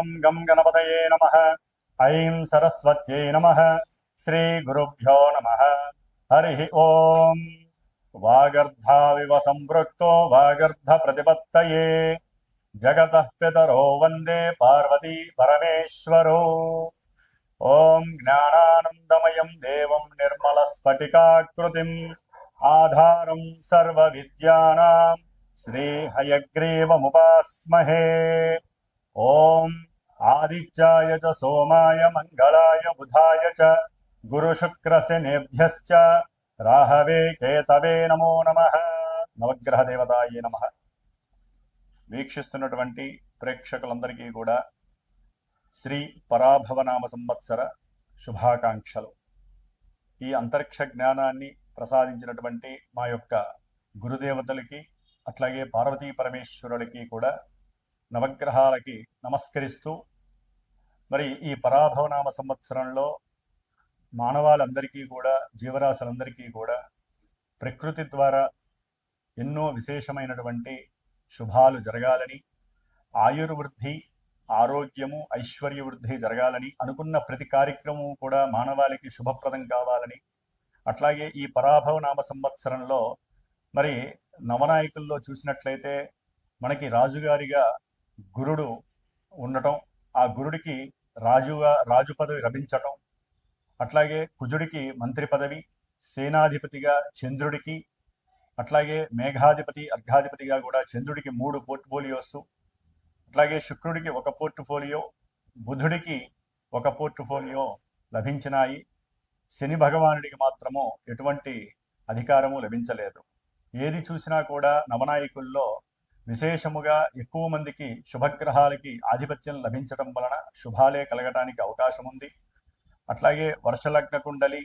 ఓం గం గణపతయే నమః. ఐం సరస్వత్యై నమః. శ్రీ గురుభ్యో నమః. హరి ఓం. వాగర్ధావివ సంపృక్తో వాగర్ధ ప్రతిపత్తయే జగతః పితరో వందే పార్వతీ పరమేశ్వరో. ఓం జ్ఞానానందమయం దేవం నిర్మలస్ఫటికాకృతిం ఆధారం సర్వవిద్యానాం శ్రీహయగ్రీవముపాస్మహే. ఓం ఆదిత్యాయ చ సోమాయ మంగళాయ బుధాయ చ గురుశుక్రశనేభ్యశ్చ రాహవే కేతవే నమో నమః. నవగ్రహ దేవతాయే నమః. వీక్షిస్తున్నటువంటి ప్రేక్షకులందరికీ కూడా శ్రీ పరాభవనామ సంవత్సర శుభాకాంక్షలు. ఈ అంతరిక్ష జ్ఞానాన్ని ప్రసాదించినటువంటి మా యొక్క గురుదేవతలకి అట్లాగే పార్వతీ పరమేశ్వరులకి కూడా నవగ్రహాలకి నమస్కరిస్తూ, మరి ఈ పరాభవనామ సంవత్సరంలో మానవాళందరికీ కూడా, జీవరాశులందరికీ కూడా ప్రకృతి ద్వారా ఎన్నో విశేషమైనటువంటి శుభాలు జరగాలని, ఆయుర్వృద్ధి, ఆరోగ్యము, ఐశ్వర్యవృద్ధి జరగాలని, అనుకున్న ప్రతి కార్యక్రమం కూడా మానవాళికి శుభప్రదం కావాలని, అట్లాగే ఈ పరాభవనామ సంవత్సరంలో మరి నవనాయకుల్లో చూసినట్లయితే మనకి రాజుగారిగా గురుడు ఉండటం, ఆ గురుడికి రాజు పదవి లభించటం, అట్లాగే కుజుడికి మంత్రి పదవి, సేనాధిపతిగా చంద్రుడికి, అట్లాగే మేఘాధిపతి అర్ఘాధిపతిగా కూడా చంద్రుడికి 3 పోర్ట్ఫోలియోస్, అట్లాగే శుక్రుడికి 1 పోర్ట్ఫోలియో, బుధుడికి 1 పోర్ట్ఫోలియో లభించినాయి. శని భగవానుడికి మాత్రము ఎటువంటి అధికారము లభించలేదు. ఏది చూసినా కూడా నవనాయకుల్లో విశేషముగా ఎక్కువ మందికి శుభగ్రహాలకి ఆధిపత్యం లభించడం వలన శుభాలే కలగడానికి అవకాశం ఉంది. అట్లాగే వర్షలగ్న కుండలి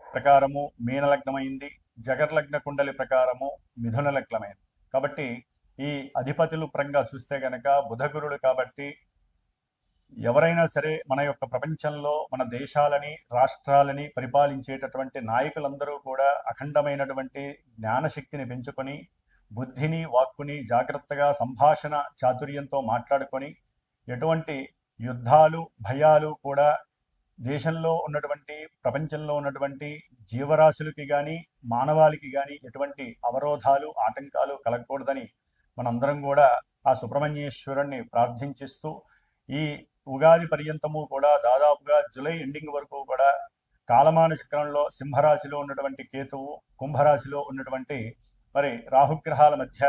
ప్రకారము మీనలగ్నమైంది, జగర్లగ్న కుండలి ప్రకారము మిథున లగ్నమైంది. కాబట్టి ఈ అధిపతులు పరంగా చూస్తే గనక బుధగురుడు కాబట్టి ఎవరైనా సరే మన యొక్క ప్రపంచంలో మన దేశాలని, రాష్ట్రాలని పరిపాలించేటటువంటి నాయకులందరూ కూడా అఖండమైనటువంటి జ్ఞానశక్తిని పెంచుకొని, బుద్ధిని, వాక్కుని జాగ్రత్తగా సంభాషణ చాతుర్యంతో మాట్లాడుకొని, ఎటువంటి యుద్ధాలు, భయాలు కూడా దేశంలో ఉన్నటువంటి, ప్రపంచంలో ఉన్నటువంటి జీవరాశులకి కానీ, మానవాళికి కానీ ఎటువంటి అవరోధాలు, ఆటంకాలు కలగకూడదని మనందరం కూడా ఆ సుబ్రహ్మణ్యేశ్వరుణ్ణి ప్రార్థించిస్తూ, ఈ ఉగాది పర్యంతము కూడా దాదాపుగా జూలై ఎండింగ్ వరకు కూడా కాలమాన చక్రంలో సింహరాశిలో ఉన్నటువంటి కేతువు, కుంభరాశిలో ఉన్నటువంటి మరి రాహుగ్రహాల మధ్య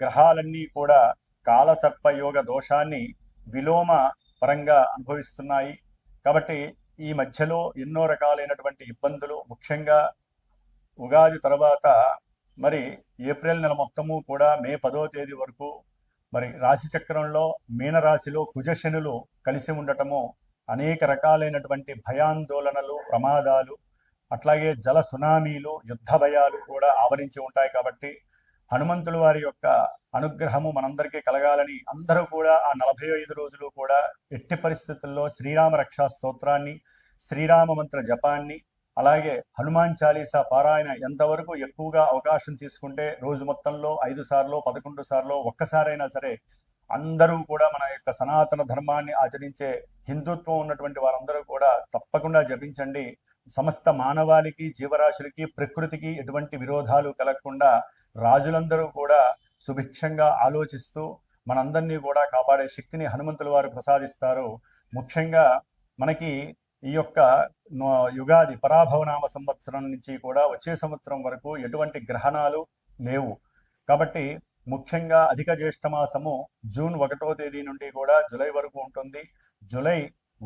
గ్రహాలన్నీ కూడా కాలసర్పయోగ దోషాన్ని విలోమ పరంగా అనుభవిస్తున్నాయి. కాబట్టి ఈ మధ్యలో ఎన్నో రకాలైనటువంటి ఇబ్బందులు, ముఖ్యంగా ఉగాది తర్వాత మరి ఏప్రిల్ నెల మొత్తము కూడా మే 10వ తేదీ వరకు మరి రాశి చక్రంలో మీనరాశిలో కుజశనులు కలిసి ఉండటము అనేక రకాలైనటువంటి భయాందోళనలు, ప్రమాదాలు, అట్లాగే జల సునామీలు, యుద్ధ భయాలు కూడా ఆవరించి ఉంటాయి. కాబట్టి హనుమంతుల వారి యొక్క అనుగ్రహము మనందరికీ కలగాలని అందరూ కూడా ఆ 45 రోజులు కూడా ఎట్టి పరిస్థితుల్లో శ్రీరామ రక్షా స్తోత్రాన్ని, శ్రీరామ మంత్ర జపాన్ని, అలాగే హనుమాన్ చాలీసా పారాయణ ఎంతవరకు ఎక్కువగా అవకాశం తీసుకుంటే రోజు మొత్తంలో 5 సార్లు, 11 సార్లు, ఒక్కసారైనా సరే అందరూ కూడా మన యొక్క సనాతన ధర్మాన్ని ఆచరించే హిందుత్వం ఉన్నటువంటి వారందరూ కూడా తప్పకుండా జపించండి. సమస్త మానవాళికి, జీవరాశులకి, ప్రకృతికి ఎటువంటి విరోధాలు కలగకుండా రాజులందరూ కూడా సుభిక్షంగా ఆలోచిస్తూ మనందరినీ కూడా కాపాడే శక్తిని హనుమంతుల వారు ప్రసాదిస్తారు. ముఖ్యంగా మనకి ఈ యొక్క యుగాది పరాభవనామ సంవత్సరం నుంచి కూడా వచ్చే సంవత్సరం వరకు ఎటువంటి గ్రహణాలు లేవు. కాబట్టి ముఖ్యంగా అధిక జ్యేష్ఠ మాసము జూన్ 1వ తేదీ నుండి కూడా జూలై వరకు ఉంటుంది. జూన్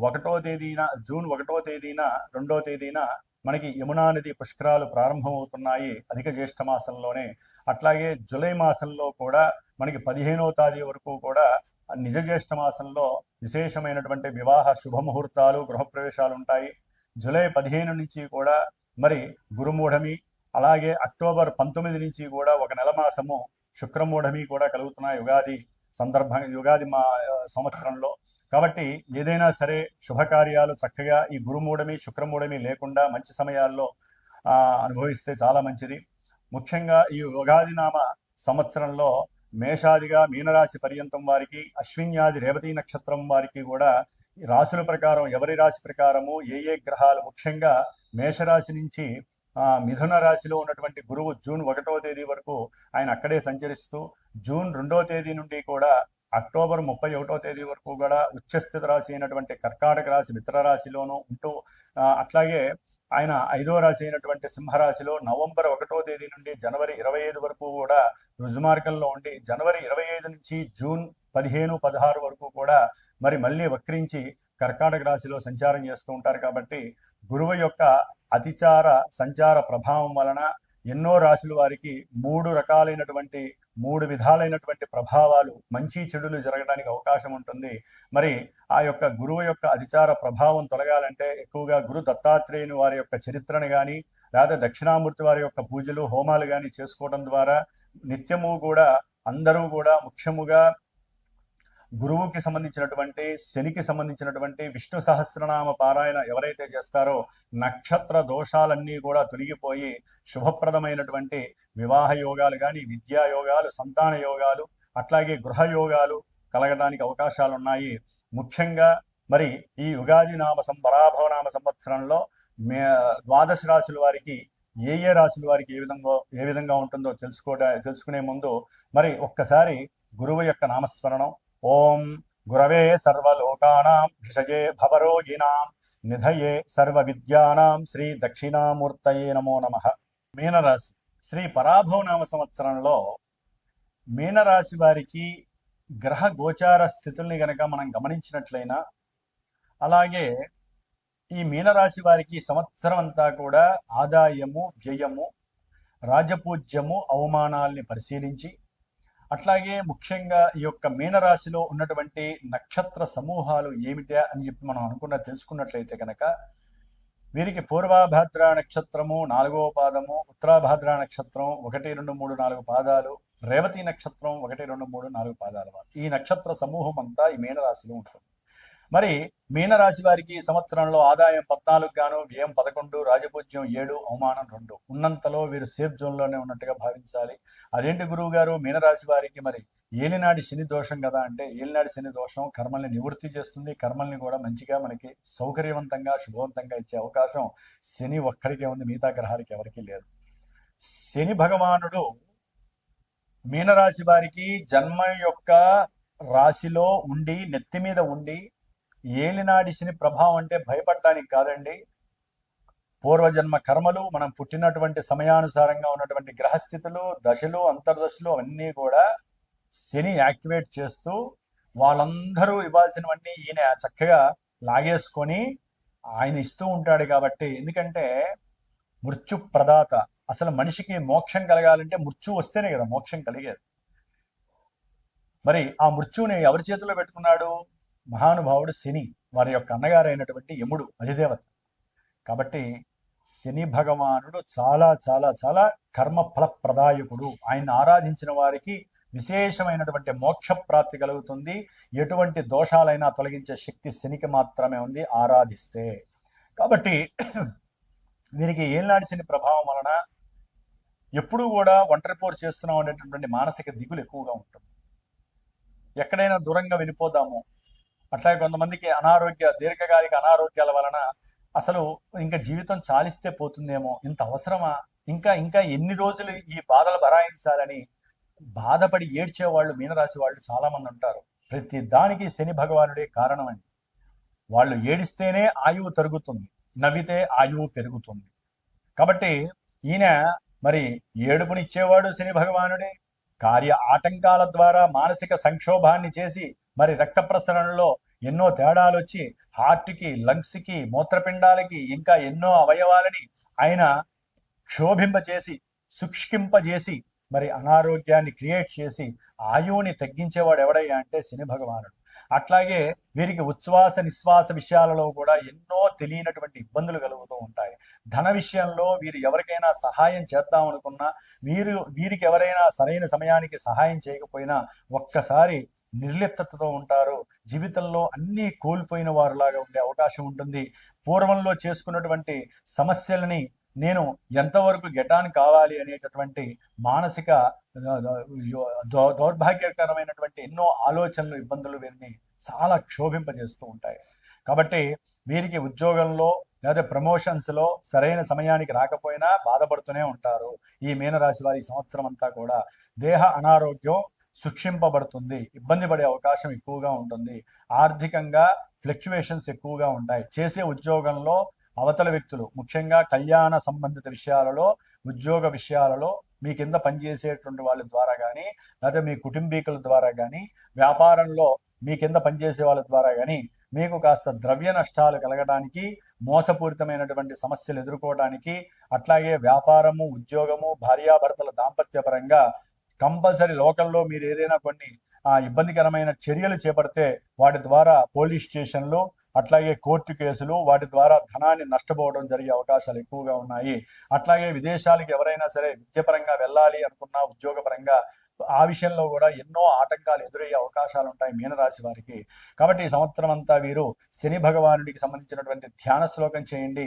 1వ తేదీన 2వ తేదీన మనకి యమునా నది పుష్కరాలు ప్రారంభమవుతున్నాయి అధిక జ్యేష్ఠ మాసంలోనే. అట్లాగే జూలై మాసంలో కూడా మనకి 15వ తేదీ వరకు కూడా నిజ జ్యేష్ఠ మాసంలో విశేషమైనటువంటి వివాహ శుభముహూర్తాలు, గృహప్రవేశాలు ఉంటాయి. జూలై 15 నుంచి కూడా మరి గురుమూఢమి, అలాగే అక్టోబర్ 19 నుంచి కూడా 1 నెల మాసము శుక్రమూఢమి కూడా కలుగుతున్నాయి యుగాది సంవత్సరంలో. కాబట్టి ఏదైనా సరే శుభకార్యాలు చక్కగా ఈ గురుమూఢమి, శుక్రమూఢమి లేకుండా మంచి సమయాల్లో అనుభవిస్తే చాలా మంచిది. ముఖ్యంగా ఈ ఉగాది నామ సంవత్సరంలో మేషాదిగా మీనరాశి పర్యంతం వారికి, అశ్విన్యాది రేవతి నక్షత్రం వారికి కూడా రాశుల ప్రకారం ఎవరి రాశి ప్రకారము ఏ గ్రహాలు, ముఖ్యంగా మేషరాశి నుంచి మిథున రాశిలో ఉన్నటువంటి గురువు జూన్ 1వ తేదీ వరకు ఆయన అక్కడే సంచరిస్తూ, జూన్ 2వ తేదీ నుండి కూడా అక్టోబర్ 31వ తేదీ వరకు కూడా ఉచ్చస్థిత రాశి అయినటువంటి కర్కాటక రాశి మిత్ర రాశిలోనూ ఉంటూ, అట్లాగే ఆయన 5వ రాశి అయినటువంటి సింహరాశిలో నవంబర్ 1వ తేదీ నుండి జనవరి 25 వరకు కూడా రుజుమార్గంలో ఉండి, జనవరి 25 నుంచి జూన్ 15, 16 వరకు కూడా మరి మళ్ళీ వక్రించి కర్కాటక రాశిలో సంచారం చేస్తూ ఉంటారు. కాబట్టి గురువు యొక్క అతిచార సంచార ప్రభావం వలన ఎన్నో రాశుల వారికి మూడు విధాలైనటువంటి ప్రభావాలు, మంచి చెడులు జరగడానికి అవకాశం ఉంటుంది. మరి ఆ యొక్క గురువు యొక్క అతిచార ప్రభావం తొలగాలంటే ఎక్కువగా గురు దత్తాత్రేయుని వారి యొక్క చరిత్రను కానీ, లేదా దక్షిణామూర్తి వారి యొక్క పూజలు హోమాలు కానీ చేసుకోవడం ద్వారా నిత్యము కూడా అందరూ కూడా ముఖ్యముగా గురువుకి సంబంధించినటువంటి, శనికి సంబంధించినటువంటి విష్ణు సహస్రనామ పారాయణ ఎవరైతే చేస్తారో నక్షత్ర దోషాలన్నీ కూడా తొలగిపోయి శుభప్రదమైనటువంటి వివాహ యోగాలు కానీ, విద్యా యోగాలు, సంతాన యోగాలు, అట్లాగే గృహ యోగాలు కలగడానికి అవకాశాలు ఉన్నాయి. ముఖ్యంగా మరి ఈ యుగాది పరాభవనామ సంవత్సరంలో ద్వాదశ రాశుల వారికి ఏ రాశుల వారికి ఏ విధంగా ఉంటుందో తెలుసుకునే ముందు మరి ఒక్కసారి గురువు యొక్క నామస్మరణం. ఓం గురవే సర్వలోకానాం భిషజే భవరోగిణాం నిధయే సర్వ విద్యానాం శ్రీ దక్షిణామూర్తయే నమో నమః. మీనరాశి శ్రీ పరాభవనామ సంవత్సరంలో మీనరాశి వారికి గ్రహ గోచార స్థితుల్ని గనక మనం గమనించినట్లయినా, అలాగే ఈ మీనరాశి వారికి సంవత్సరం అంతా కూడా ఆదాయము, వ్యయము, రాజపూజ్యము, అవమానాల్ని పరిశీలించి, అట్లాగే ముఖ్యంగా ఈ యొక్క మీనరాశిలో ఉన్నటువంటి నక్షత్ర సమూహాలు ఏమిటా అని చెప్పి మనం తెలుసుకున్నట్లయితే కనుక వీరికి పూర్వాభాద్ర నక్షత్రము 4వ పాదము, ఉత్తరాభాద్ర నక్షత్రం 1, 2, 3, 4 పాదాలు, రేవతి నక్షత్రం 1, 2, 3, 4 పాదాలు. ఈ నక్షత్ర సమూహం అంతా ఈ మీనరాశిలో ఉంటుంది. మరి మీనరాశి వారికి సంవత్సరంలో ఆదాయం 14 గాను, వ్యయం 11, రాజపూజ్యం 7, అవమానం 2 ఉన్నంతలో వీరు సేఫ్ జోన్లోనే ఉన్నట్టుగా భావించాలి. అదేంటి గురువు గారు, మీనరాశి వారికి మరి ఏలినాడి శని దోషం కదా అంటే, ఏలినాడి శని దోషం కర్మల్ని నివృత్తి చేస్తుంది. కర్మల్ని కూడా మంచిగా మనకి సౌకర్యవంతంగా, శుభవంతంగా ఇచ్చే అవకాశం శని ఒక్కడికే ఉంది, మిగతా గ్రహాలకి ఎవరికీ లేదు. శని భగవానుడు మీనరాశి వారికి జన్మ యొక్క రాశిలో ఉండి, నెత్తి మీద ఉండి, ఏలినాడి శని ప్రభావం అంటే భయపడటానికి కాదండి. పూర్వజన్మ కర్మలు, మనం పుట్టినటువంటి సమయానుసారంగా ఉన్నటువంటి గ్రహస్థితులు, దశలు, అంతర్దశలు అవన్నీ కూడా శని యాక్టివేట్ చేస్తూ వాళ్ళందరూ ఇవ్వాల్సినవన్నీ ఈయన చక్కగా లాగేసుకొని ఆయన ఇస్తూ ఉంటాడు. కాబట్టి ఎందుకంటే మృత్యు ప్రదాత, అసలు మనిషికి మోక్షం కలగాలంటే మృత్యు వస్తేనే కదా మోక్షం కలిగేది. మరి ఆ మృత్యుని ఎవరి చేతిలో పెట్టుకున్నాడు? మహానుభావుడు శని, వారి యొక్క అన్నగారు అయినటువంటి యముడు, అధిదేవత. కాబట్టి శని భగవానుడు చాలా చాలా చాలా కర్మ ఫలప్రదాయకుడు. ఆయన ఆరాధించిన వారికి విశేషమైనటువంటి మోక్ష ప్రాప్తి కలుగుతుంది. ఎటువంటి దోషాలైనా తొలగించే శక్తి శనికి మాత్రమే ఉంది ఆరాధిస్తే. కాబట్టి వీరికి ఏలినాటి శని ప్రభావం వలన ఎప్పుడూ కూడా ఒంటరి పోరు చేస్తున్నాం అనేటటువంటి మానసిక దిగులు ఎక్కువగా ఉంటుంది. ఎక్కడైనా దూరంగా వెళ్ళిపోదాము, అట్లాగే కొంతమందికి దీర్ఘకాలిక అనారోగ్యాల వలన అసలు ఇంకా జీవితం చాలిస్తే పోతుందేమో, ఇంత అవసరమా, ఇంకా ఎన్ని రోజులు ఈ బాధలు భరాయించాలని బాధపడి ఏడ్చేవాళ్ళు మీనరాశి వాళ్ళు చాలా మంది ఉంటారు. ప్రతి దానికి శని భగవానుడే కారణం అండి. వాళ్ళు ఏడిస్తేనే ఆయువు తరుగుతుంది, నవ్వితే ఆయువు పెరుగుతుంది. కాబట్టి ఈయన మరి ఏడుపునిచ్చేవాడు శని భగవానుడే. కార్య ఆటంకాల ద్వారా మానసిక సంక్షోభాన్ని చేసి మరి రక్త ప్రసరణలో ఎన్నో తేడాలు వచ్చి హార్ట్కి, లంగ్స్కి, మూత్రపిండాలకి, ఇంకా ఎన్నో అవయవాలని ఆయన క్షోభింపజేసి, శుష్కింపజేసి మరి అనారోగ్యాన్ని క్రియేట్ చేసి ఆయువుని తగ్గించేవాడు ఎవడయ్యా అంటే శని భగవానుడు. అట్లాగే వీరికి ఉచ్ఛ్వాస నిశ్వాస విషయాలలో కూడా ఎన్నో తెలియనటువంటి ఇబ్బందులు కలుగుతూ ఉంటాయి. ధన విషయంలో వీరు ఎవరికైనా సహాయం చేద్దాం అనుకున్నా, వీరికి ఎవరైనా సరైన సమయానికి సహాయం చేయకపోయినా ఒక్కసారి నిర్లిప్తతతో ఉంటారు. జీవితంలో అన్నీ కోల్పోయిన వారులాగా ఉండే అవకాశం ఉంటుంది. పూర్వంలో చేసుకున్నటువంటి సమస్యలని నేను ఎంతవరకు గెటాన్ కావాలి అనేటటువంటి మానసిక దౌర్భాగ్యకరమైనటువంటి ఎన్నో ఆలోచనలు, ఇబ్బందులు వీరిని చాలా క్షోభింపజేస్తూ ఉంటాయి. కాబట్టి వీరికి ఉద్యోగంలో లేదా ప్రమోషన్స్లో సరైన సమయానికి రాకపోయినా బాధపడుతూనే ఉంటారు. ఈ మీనరాశి వారి సంవత్సరం అంతా కూడా దేహ అనారోగ్యం సూక్షింపబడుతుంది, ఇబ్బంది పడే అవకాశం ఎక్కువగా ఉంటుంది. ఆర్థికంగా ఫ్లక్చువేషన్స్ ఎక్కువగా ఉంటాయి. చేసే ఉద్యోగంలో అవతల వ్యక్తులు, ముఖ్యంగా కళ్యాణ సంబంధిత విషయాలలో, ఉద్యోగ విషయాలలో మీ కింద పనిచేసేటువంటి వాళ్ళ ద్వారా కానీ, లేదా మీ కుటుంబీకుల ద్వారా కానీ, వ్యాపారంలో మీ కింద పనిచేసే వాళ్ళ ద్వారా కానీ మీకు కాస్త ద్రవ్య నష్టాలు కలగడానికి, మోసపూరితమైనటువంటి సమస్యలు ఎదుర్కోవడానికి, అట్లాగే వ్యాపారము, ఉద్యోగము, భార్యాభర్తల దాంపత్యపరంగా కంపల్సరీ లోకల్లో మీరు ఏదైనా కొన్ని ఇబ్బందికరమైన చర్యలు చేపడితే వాటి ద్వారా పోలీస్ స్టేషన్లు, అట్లాగే కోర్టు కేసులు, వాటి ద్వారా ధనాన్ని నష్టపోవడం జరిగే అవకాశాలు ఎక్కువగా ఉన్నాయి. అట్లాగే విదేశాలకు ఎవరైనా సరే విద్యపరంగా వెళ్ళాలి అనుకున్నా, ఉద్యోగపరంగా ఆ విషయంలో కూడా ఎన్నో ఆటంకాలు ఎదురయ్యే అవకాశాలు ఉంటాయి మీనరాశి వారికి. కాబట్టి ఈ సంవత్సరం అంతా వీరు శని భగవానుడికి సంబంధించినటువంటి ధ్యాన శ్లోకం చేయండి.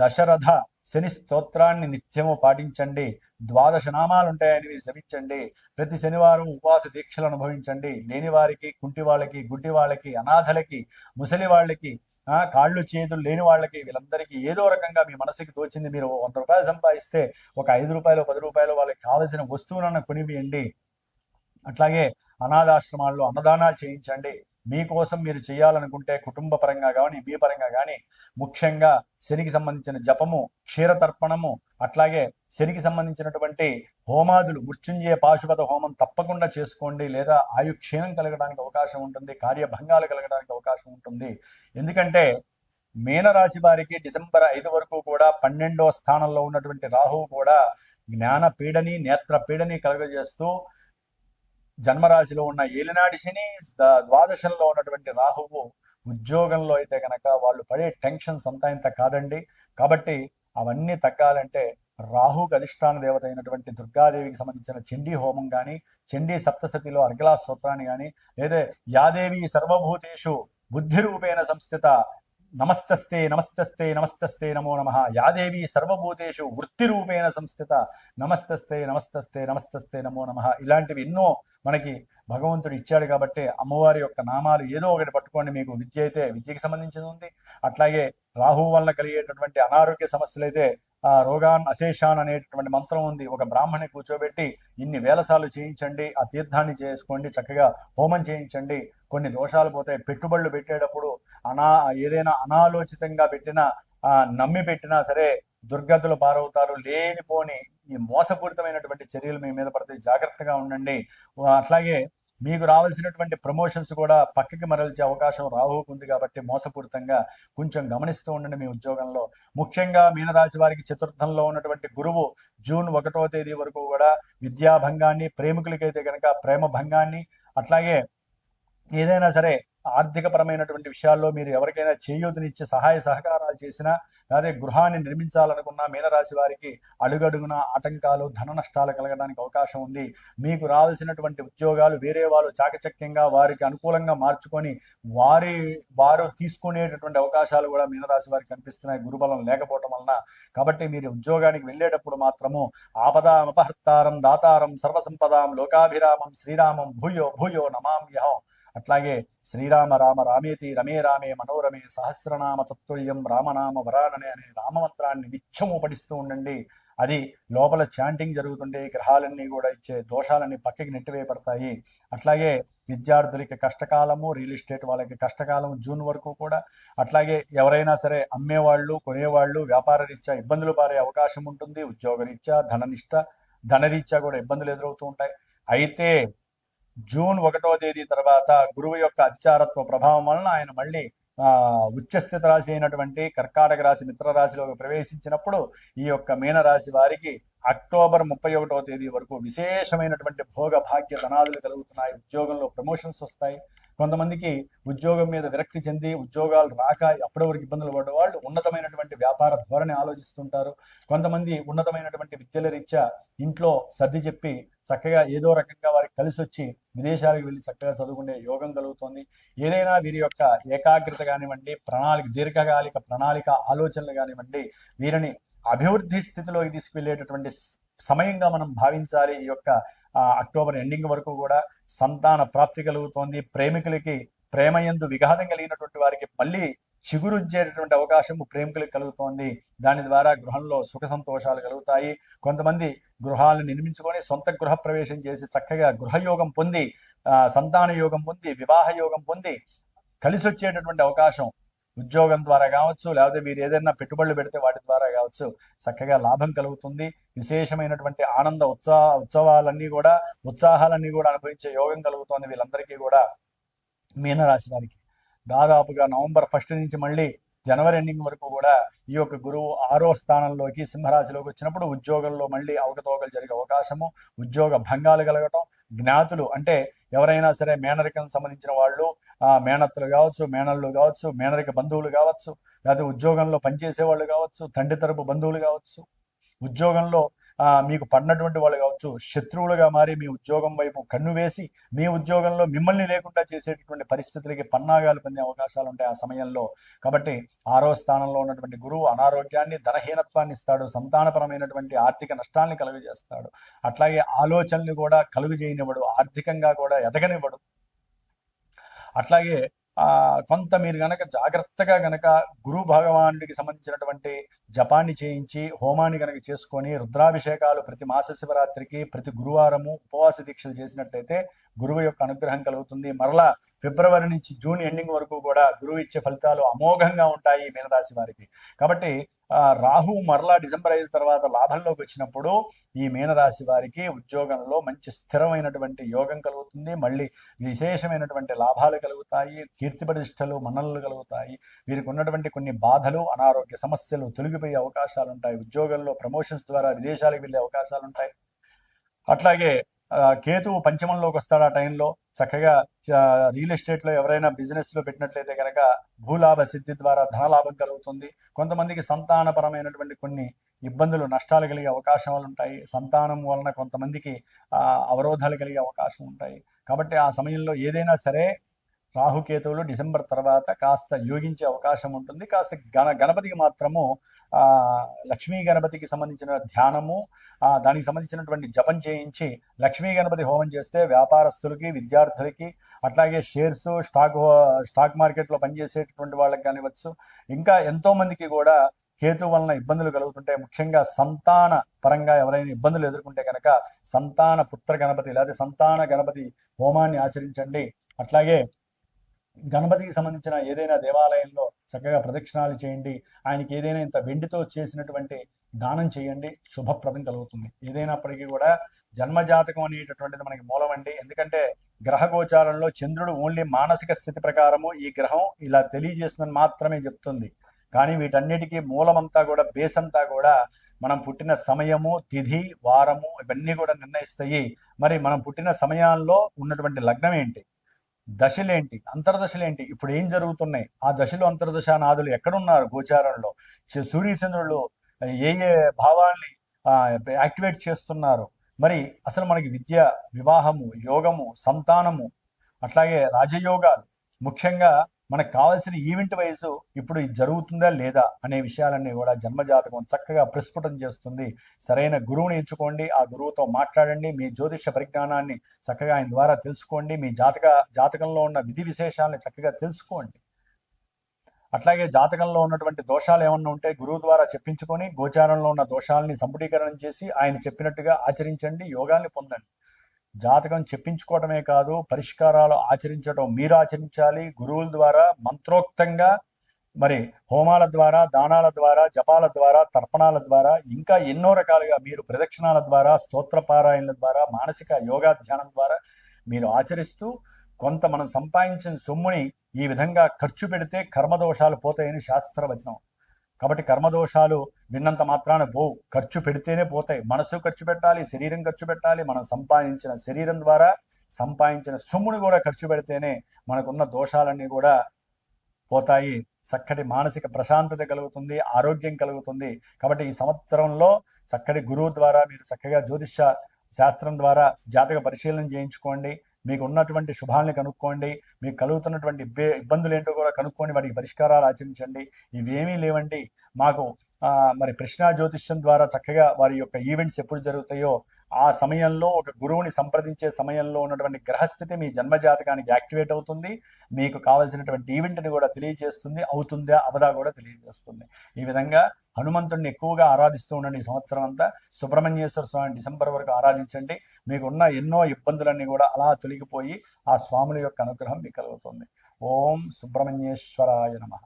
దశరథ శని స్తోత్రాన్ని నిత్యము పాటించండి. 12 నామాలు ఉంటాయని జపించండి. ప్రతి శనివారం ఉపవాస దీక్షలు అనుభవించండి. లేని వారికి, కుంటి వాళ్ళకి, గుడ్డి వాళ్ళకి, అనాథలకి, ముసలి వాళ్ళకి, కాళ్ళు చేతులు లేని వాళ్ళకి, వీళ్ళందరికీ ఏదో రకంగా మీ మనసుకి తోచింది, మీరు 100 రూపాయలు సంపాదిస్తే ఒక 5 రూపాయలు 10 రూపాయలు వాళ్ళకి కావలసిన వస్తువులను కొనివేయండి. అట్లాగే అనాథాశ్రమాల్లో అన్నదానాలు చేయించండి. మీకోసం మీరు చేయాలనుకుంటే కుటుంబ పరంగా కానీ, మీ పరంగా కానీ, ముఖ్యంగా శనికి సంబంధించిన జపము, క్షీరతర్పణము, అట్లాగే శనికి సంబంధించినటువంటి హోమాదులు, మృత్యుంజయ పాశుపత హోమం తప్పకుండా చేసుకోండి. లేదా ఆయు క్షీణం కలగడానికి అవకాశం ఉంటుంది, కార్యభంగాలు కలగడానికి అవకాశం ఉంటుంది. ఎందుకంటే మీనరాశి వారికి డిసెంబర్ 5 వరకు కూడా 12వ స్థానంలో ఉన్నటువంటి రాహువు కూడా జ్ఞాన పీడని, నేత్ర పీడని కలగజేస్తూ, జన్మరాశిలో ఉన్న ఏలినాటి శని, ద్వాదశంలో ఉన్నటువంటి రాహువు ఉద్యోగంలో అయితే కనుక వాళ్ళు పడే టెన్షన్స్ అంతా ఇంత కాదండి. కాబట్టి అవన్నీ తగ్గాలంటే రాహుకు అధిష్టాన దేవత అయినటువంటి దుర్గాదేవికి సంబంధించిన చండీ హోమం కానీ, చండీ సప్తసతిలో అర్గలా స్తోత్రాన్ని కానీ, లేదా యాదేవి సర్వభూతేషు బుద్ధి రూపేణ సంస్థిత నమస్తస్తే నమస్తస్తే నమస్తస్తే నమో నమః, యాదేవి సర్వభూతేషు వృత్తి రూపేణ సంస్థిత నమస్తస్తే నమస్తస్తే నమస్తస్తే నమో నమః. ఇలాంటివి ఎన్నో మనకి భగవంతుడు ఇచ్చాడు. కాబట్టి అమ్మవారి యొక్క నామాలు ఏదో ఒకటి పట్టుకోండి. మీకు విద్య అయితే విద్యకి సంబంధించింది ఉంది. అట్లాగే రాహు వలన కలిగేటటువంటి అనారోగ్య సమస్యలు అయితే రోగాన్ అశేషాన్ అనేటటువంటి మంత్రం ఉంది. ఒక బ్రాహ్మణి కూర్చోబెట్టి ఇన్ని వేల సార్లు చేయించండి, ఆ తీర్థాన్ని చేసుకోండి, చక్కగా హోమం చేయించండి. కొన్ని దోషాలు పోతాయి. పెట్టుబడులు పెట్టేటప్పుడు ఏదైనా అనాలోచితంగా పెట్టినా, నమ్మి పెట్టినా సరే దుర్గతులు పారవుతారు. లేనిపోని ఈ మోసపూరితమైనటువంటి చర్యలు మీ మీద పడతాయి. జాగ్రత్తగా ఉండండి. అట్లాగే మీకు రావాల్సినటువంటి ప్రమోషన్స్ కూడా పక్కకి మరల్చే అవకాశం రాహువుకు ఉంది. కాబట్టి మోసపూరితంగా కొంచెం గమనిస్తూ ఉండండి మీ ఉద్యోగంలో. ముఖ్యంగా మీనరాశి వారికి చతుర్థంలో ఉన్నటువంటి గురువు జూన్ 1వ తేదీ వరకు కూడా విద్యాభంగాన్ని, ప్రేమికులకైతే కనుక ప్రేమ భంగాన్ని, అట్లాగే ఏదైనా సరే ఆర్థికపరమైనటువంటి విషయాల్లో మీరు ఎవరికైనా చేయూతనిచ్చి సహాయ సహకారాలు చేసినా, లేదా గృహాన్ని నిర్మించాలనుకున్న మీనరాశి వారికి అడుగడుగున ఆటంకాలు, ధన నష్టాలు కలగడానికి అవకాశం ఉంది. మీకు రావాల్సినటువంటి ఉద్యోగాలు వేరే వాళ్ళు చాకచక్యంగా వారికి అనుకూలంగా మార్చుకొని వారు తీసుకునేటటువంటి అవకాశాలు కూడా మీనరాశి వారికి కనిపిస్తున్నాయి, గురుబలం లేకపోవటం వలన. కాబట్టి మీరు ఉద్యోగానికి వెళ్ళేటప్పుడు మాత్రము ఆపదాం అపహర్తారం దాతారం సర్వసంపదాం లోకాభిరామం శ్రీరామం భూయో భూయో నమామ్యహం. అట్లాగే శ్రీరామ రామ రామేతి రమే రామే మనోరమే సహస్రనామ తత్తుల్యం రామనామ వరాననే అనే రామమంత్రాన్ని నిత్యము పఠిస్తూ ఉండండి. అది లోపల చాంటింగ్ జరుగుతుంటే గ్రహాలన్నీ కూడా ఇచ్చే దోషాలన్నీ పక్కకి నెట్టివేయబడతాయి. అట్లాగే విద్యార్థులకి కష్టకాలము, రియల్ ఎస్టేట్ వాళ్ళకి కష్టకాలం జూన్ వరకు కూడా. అట్లాగే ఎవరైనా సరే అమ్మేవాళ్ళు, కొనేవాళ్ళు వ్యాపార రీత్యా ఇబ్బందులు పారే అవకాశం ఉంటుంది. ఉద్యోగ రీత్యా, ధనరీత్యా కూడా ఇబ్బందులు ఎదురవుతూ ఉంటాయి. అయితే జూన్ 1వ తేదీ తర్వాత గురువు యొక్క అతిచారత్వ ప్రభావం వలన ఆయన మళ్ళీ ఉచ్చస్థిత రాశి అయినటువంటి కర్కాటక రాశి మిత్రరాశిలోకి ప్రవేశించినప్పుడు ఈ యొక్క మీనరాశి వారికి అక్టోబర్ 31వ తేదీ వరకు విశేషమైనటువంటి భోగ భాగ్య ధనాదులు కలుగుతున్నాయి. ఉద్యోగంలో ప్రమోషన్స్ వస్తాయి. కొంతమందికి ఉద్యోగం మీద విరక్తి చెంది ఉద్యోగాలు రాక అప్పటి వరకు ఇబ్బందులు పడ్డ వాళ్ళు ఉన్నతమైనటువంటి వ్యాపార ధోరణి ఆలోచిస్తుంటారు. కొంతమంది ఉన్నతమైనటువంటి విద్యల రీత్యా ఇంట్లో సర్ది చెప్పి చక్కగా ఏదో రకంగా వారికి కలిసి వచ్చి విదేశాలకు వెళ్ళి చక్కగా చదువుకునే యోగం కలుగుతుంది. ఏదైనా వీరి యొక్క ఏకాగ్రత కానివ్వండి, దీర్ఘకాలిక ప్రణాళిక ఆలోచనలు కానివ్వండి, వీరిని అభివృద్ధి స్థితిలోకి తీసుకువెళ్ళేటటువంటి సమయంగా మనం భావించాలి. ఈ యొక్క అక్టోబర్ ఎండింగ్ వరకు కూడా సంతాన ప్రాప్తి కలుగుతోంది. ప్రేమికులకి ప్రేమయందు విఘాతం కలిగినటువంటి వారికి మళ్ళీ చిగురుంచేటటువంటి అవకాశము ప్రేమికులకు కలుగుతోంది. దాని ద్వారా గృహంలో సుఖ సంతోషాలు కలుగుతాయి. కొంతమంది గృహాలను నిర్మించుకొని సొంత గృహ ప్రవేశం చేసి చక్కగా గృహయోగం పొంది, సంతాన యోగం పొంది, వివాహ యోగం పొంది కలిసి వచ్చేటటువంటి అవకాశం ఉద్యోగం ద్వారా కావచ్చు, లేకపోతే మీరు ఏదైనా పెట్టుబడులు పెడితే వాటి ద్వారా కావచ్చు చక్కగా లాభం కలుగుతుంది. విశేషమైనటువంటి ఆనంద ఉత్సాహాలన్నీ కూడా అనుభవించే యోగం కలుగుతోంది వీళ్ళందరికీ కూడా. మీనరాశి వారికి దాదాపుగా నవంబర్ 1 నుంచి మళ్ళీ జనవరి ఎండింగ్ వరకు కూడా ఈ యొక్క గురువు 6వ స్థానంలోకి సింహరాశిలోకి వచ్చినప్పుడు ఉద్యోగంలో మళ్ళీ అవకతవకలు జరిగే అవకాశము, ఉద్యోగ భంగాలు కలగటం, జ్ఞాతులు అంటే ఎవరైనా సరే మేనరికం సంబంధించిన వాళ్ళు, మేనత్తలు కావచ్చు, మేనళ్ళు కావచ్చు, మేనరిక బంధువులు కావచ్చు, లేకపోతే ఉద్యోగంలో పనిచేసే వాళ్ళు కావచ్చు, తండ్రి తరపు బంధువులు కావచ్చు, ఉద్యోగంలో మీకు పడినటువంటి వాళ్ళు కావచ్చు, శత్రువులుగా మారి మీ ఉద్యోగం వైపు కన్ను వేసి మీ ఉద్యోగంలో మిమ్మల్ని లేకుండా చేసేటటువంటి పరిస్థితులకి పన్నాగాలు పొందే అవకాశాలు ఉంటాయి ఆ సమయంలో. కాబట్టి 6వ స్థానంలో ఉన్నటువంటి గురువు అనారోగ్యాన్ని, ధనహీనత్వాన్ని ఇస్తాడు, సంతానపరమైనటువంటి ఆర్థిక నష్టాన్ని కలుగజేస్తాడు. అట్లాగే ఆలోచనలు కూడా కలుగజేయనివ్వడు, ఆర్థికంగా కూడా ఎదగనివ్వడు. అట్లాగే కొంత మీరు గనక జాగ్రత్తగా గనక గురు భగవానుడికి సంబంధించినటువంటి జపాన్ని చేయించి హోమాన్ని గనక చేసుకొని రుద్రాభిషేకాలు ప్రతి మాస శివరాత్రికి ప్రతి గురువారము ఉపవాస దీక్షలు చేసినట్లయితే గురువు యొక్క అనుగ్రహం కలుగుతుంది. మరలా ఫిబ్రవరి నుంచి జూన్ ఎండింగ్ వరకు కూడా గురువు ఇచ్చే ఫలితాలు అమోఘంగా ఉంటాయి మీనరాశి వారికి. కాబట్టి రాహు మరలా డిసెంబర్ 5 తర్వాత లాభంలోకి వచ్చినప్పుడు ఈ మీనరాశి వారికి ఉద్యోగంలో మంచి స్థిరమైనటువంటి యోగం కలుగుతుంది. మళ్ళీ విశేషమైనటువంటి లాభాలు కలుగుతాయి, కీర్తి ప్రతిష్టలు, మన్ననలు కలుగుతాయి. వీరికి ఉన్నటువంటి కొన్ని బాధలు, అనారోగ్య సమస్యలు తొలగిపోయే అవకాశాలు ఉంటాయి. ఉద్యోగంలో ప్రమోషన్స్ ద్వారా విదేశాలకు వెళ్ళే అవకాశాలు ఉంటాయి. అట్లాగే కేతువు పంచమంలోకి వస్తాడు. ఆ టైంలో చక్కగా రియల్ ఎస్టేట్లో ఎవరైనా బిజినెస్లో పెట్టినట్లయితే కనుక భూలాభ సిద్ధి ద్వారా ధనలాభం కలుగుతుంది. కొంతమందికి సంతానపరమైనటువంటి కొన్ని ఇబ్బందులు, నష్టాలు కలిగే అవకాశాలు ఉంటాయి. సంతానం వలన కొంతమందికి అవరోధాలు కలిగే అవకాశం ఉంటాయి. కాబట్టి ఆ సమయంలో ఏదైనా సరే రాహుకేతువులు డిసెంబర్ తర్వాత కాస్త యోగించే అవకాశం ఉంటుంది. కాస్త గణపతికి మాత్రము లక్ష్మీ గణపతికి సంబంధించిన ధ్యానము, దానికి సంబంధించినటువంటి జపం చేయించి లక్ష్మీ గణపతి హోమం చేస్తే వ్యాపారస్తులకి, విద్యార్థులకి, అట్లాగే షేర్స్, స్టాక్ మార్కెట్లో పనిచేసేటటువంటి వాళ్ళకి కానివచ్చు, ఇంకా ఎంతో మందికి కూడా కేతు వలన ఇబ్బందులు కలుగుతుంటాయి. ముఖ్యంగా సంతాన పరంగా ఎవరైనా ఇబ్బందులు ఎదుర్కొంటే కనుక సంతాన పుత్ర గణపతి లేదా సంతాన గణపతి హోమాన్ని ఆచరించండి. అట్లాగే గణపతికి సంబంధించిన ఏదైనా దేవాలయంలో చక్కగా ప్రదక్షిణాలు చేయండి. ఆయనకి ఏదైనా ఇంత వెండితో చేసినటువంటి దానం చేయండి, శుభప్రదం కలుగుతుంది. ఏదైనప్పటికీ కూడా జన్మజాతకం అనేటటువంటిది మనకి మూలమండి. ఎందుకంటే గ్రహ గోచారంలో చంద్రుడు ఓన్లీ మానసిక స్థితి ప్రకారము ఈ గ్రహం ఇలా తెలియజేస్తుందని మాత్రమే చెప్తుంది. కానీ వీటన్నిటికీ మూలమంతా కూడా, బేస్ అంతా కూడా మనం పుట్టిన సమయము, తిథి, వారము ఇవన్నీ కూడా నిర్ణయిస్తాయి. మరి మనం పుట్టిన సమయాల్లో ఉన్నటువంటి లగ్నం ఏంటి, దశలేంటి, అంతర్దశలేంటి, ఇప్పుడు ఏం జరుగుతున్నాయి, ఆ దశలు అంతర్దశ నాదులు ఎక్కడున్నారు గోచారంలో, సూర్యచంద్రులు ఏ ఏ భావాల్ని యాక్టివేట్ చేస్తున్నారు, మరి అసలు మనకి విద్య, వివాహము, యోగము, సంతానము, అట్లాగే రాజయోగాలు, ముఖ్యంగా మనకు కావాల్సిన ఈవెంట్ వైజ్ ఇప్పుడు ఇది జరుగుతుందా లేదా అనే విషయాలన్నీ కూడా జన్మజాతకం చక్కగా ప్రస్ఫుటం చేస్తుంది. సరైన గురువుని ఎంచుకోండి, ఆ గురువుతో మాట్లాడండి, మీ జ్యోతిష పరిజ్ఞానాన్ని చక్కగా ఆయన ద్వారా తెలుసుకోండి, మీ జాతకంలో ఉన్న విధి విశేషాలని చక్కగా తెలుసుకోండి. అట్లాగే జాతకంలో ఉన్నటువంటి దోషాలు ఏమన్నా ఉంటే గురువు ద్వారా చెప్పించుకొని గోచారంలో ఉన్న దోషాలని సంపుటీకరణం చేసి ఆయన చెప్పినట్టుగా ఆచరించండి, యోగాల్ని పొందండి. జాతకం చెప్పించుకోవటమే కాదు, పరిష్కారాలు ఆచరించడం మీరు ఆచరించాలి. గురువుల ద్వారా మంత్రోక్తంగా, మరి హోమాల ద్వారా, దానాల ద్వారా, జపాల ద్వారా, తర్పణాల ద్వారా, ఇంకా ఎన్నో రకాలుగా మీరు ప్రదక్షిణాల ద్వారా, స్తోత్రపారాయణల ద్వారా, మానసిక యోగా ధ్యానం ద్వారా మీరు ఆచరిస్తూ కొంత మనం సంపాదించిన సొమ్ముని ఈ విధంగా ఖర్చు పెడితే కర్మదోషాలు పోతాయని శాస్త్రవచనం. కాబట్టి కర్మదోషాలు విన్నంత మాత్రాన పోవు, ఖర్చు పెడితేనే పోతాయి. మనసు ఖర్చు పెట్టాలి, శరీరం ఖర్చు పెట్టాలి. మనం సంపాదించిన శరీరం ద్వారా సంపాదించిన సొమ్ముని కూడా ఖర్చు పెడితేనే మనకున్న దోషాలన్నీ కూడా పోతాయి. చక్కటి మానసిక ప్రశాంతత కలుగుతుంది, ఆరోగ్యం కలుగుతుంది. కాబట్టి ఈ సంవత్సరంలో చక్కటి గురువు ద్వారా మీరు చక్కగా జ్యోతిష శాస్త్రం ద్వారా జాతక పరిశీలన చేయించుకోండి. మీకు ఉన్నటువంటి శుభాలని కనుక్కోండి, మీకు కలుగుతున్నటువంటి ఇబ్బందులు ఏంటో కూడా కనుక్కోండి, వాటికి పరిష్కారాలు ఆచరించండి. ఇవేమీ లేవండి, మాకు మరి కృష్ణా జ్యోతిష్యం ద్వారా చక్కగా వారి యొక్క ఈవెంట్స్ ఎప్పుడు జరుగుతాయో ఆ సమయంలో ఒక గురువుని సంప్రదించే సమయంలో ఉన్నటువంటి గ్రహస్థితి మీ జన్మజాతకానికి యాక్టివేట్ అవుతుంది. మీకు కావాల్సినటువంటి ఈవెంట్ని కూడా తెలియజేస్తుంది, అవుతుందా అవదా కూడా తెలియజేస్తుంది. ఈ విధంగా హనుమంతుడిని ఎక్కువగా ఆరాధిస్తూ ఉండండి. ఈ సంవత్సరం అంతా సుబ్రహ్మణ్యేశ్వర స్వామి డిసెంబర్ వరకు ఆరాధించండి. మీకున్న ఎన్నో ఇబ్బందులన్నీ కూడా అలా తొలగిపోయి ఆ స్వాముల యొక్క అనుగ్రహం మీకు కలుగుతుంది. ఓం సుబ్రహ్మణ్యేశ్వరాయ నమః.